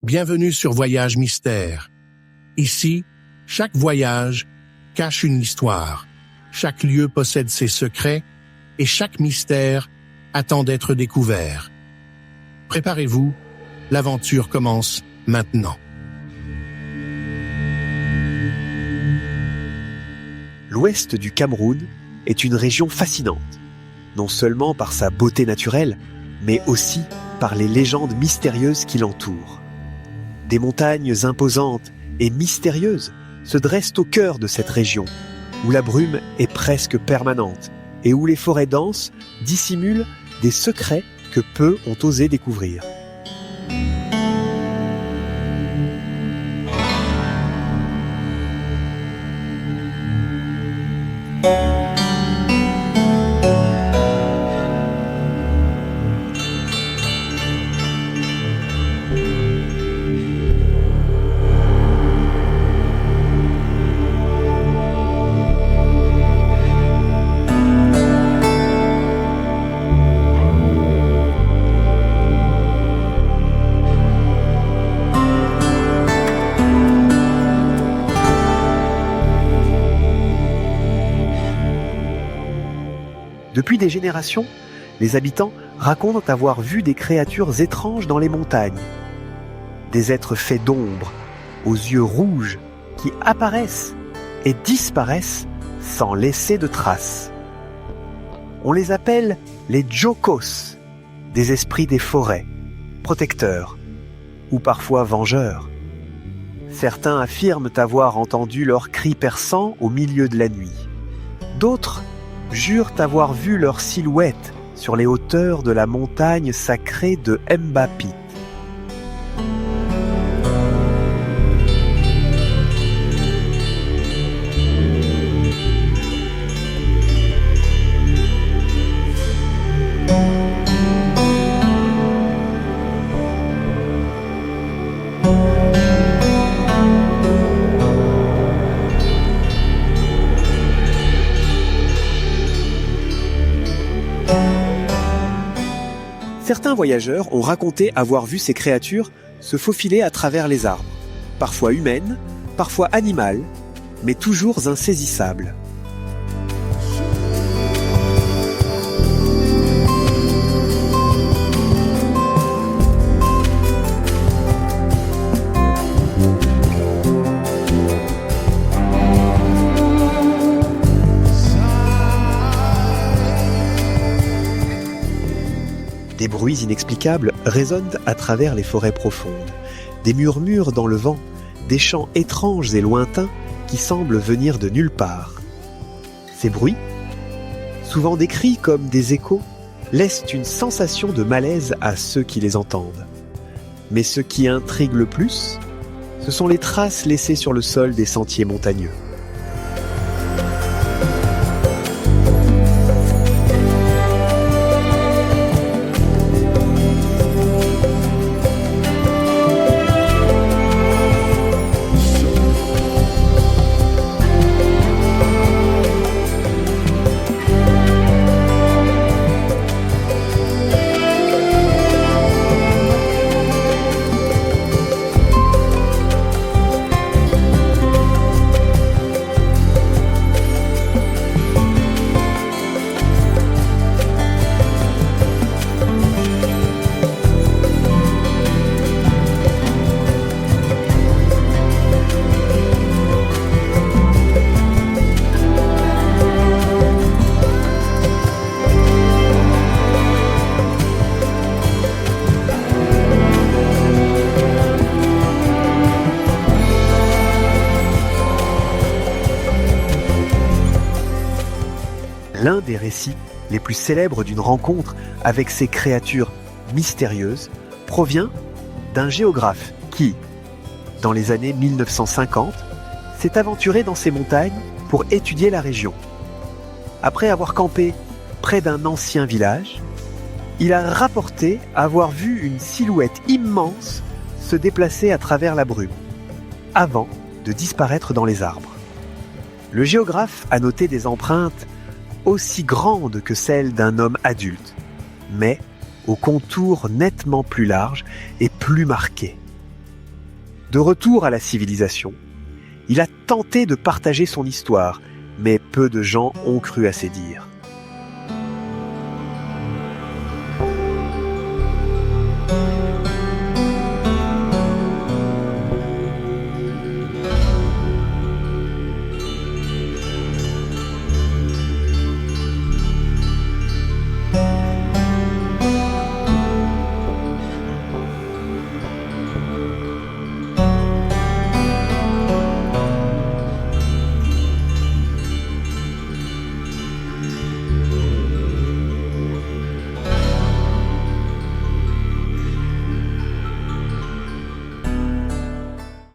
Bienvenue sur Voyage Mystère. Ici, chaque voyage cache une histoire, chaque lieu possède ses secrets et chaque mystère attend d'être découvert. Préparez-vous, l'aventure commence maintenant. L'ouest du Cameroun est une région fascinante, non seulement par sa beauté naturelle, mais aussi par les légendes mystérieuses qui l'entourent. Des montagnes imposantes et mystérieuses se dressent au cœur de cette région, où la brume est presque permanente et où les forêts denses dissimulent des secrets que peu ont osé découvrir. Depuis des générations, les habitants racontent avoir vu des créatures étranges dans les montagnes. Des êtres faits d'ombre, aux yeux rouges, qui apparaissent et disparaissent sans laisser de traces. On les appelle les Djokos, des esprits des forêts, protecteurs ou parfois vengeurs. Certains affirment avoir entendu leurs cris perçants au milieu de la nuit. D'autres jurent avoir vu leur silhouette sur les hauteurs de la montagne sacrée de Mbapit. Certains voyageurs ont raconté avoir vu ces créatures se faufiler à travers les arbres, parfois humaines, parfois animales, mais toujours insaisissables. Des bruits inexplicables résonnent à travers les forêts profondes, des murmures dans le vent, des chants étranges et lointains qui semblent venir de nulle part. Ces bruits, souvent décrits comme des échos, laissent une sensation de malaise à ceux qui les entendent. Mais ce qui intrigue le plus, ce sont les traces laissées sur le sol des sentiers montagneux. L'un des récits les plus célèbres d'une rencontre avec ces créatures mystérieuses provient d'un géographe qui, dans les années 1950, s'est aventuré dans ces montagnes pour étudier la région. Après avoir campé près d'un ancien village, il a rapporté avoir vu une silhouette immense se déplacer à travers la brume, avant de disparaître dans les arbres. Le géographe a noté des empreintes aussi grandes que celles d'un homme adulte, mais aux contours nettement plus larges et plus marqués. De retour à la civilisation, il a tenté de partager son histoire, mais peu de gens ont cru à ses dires.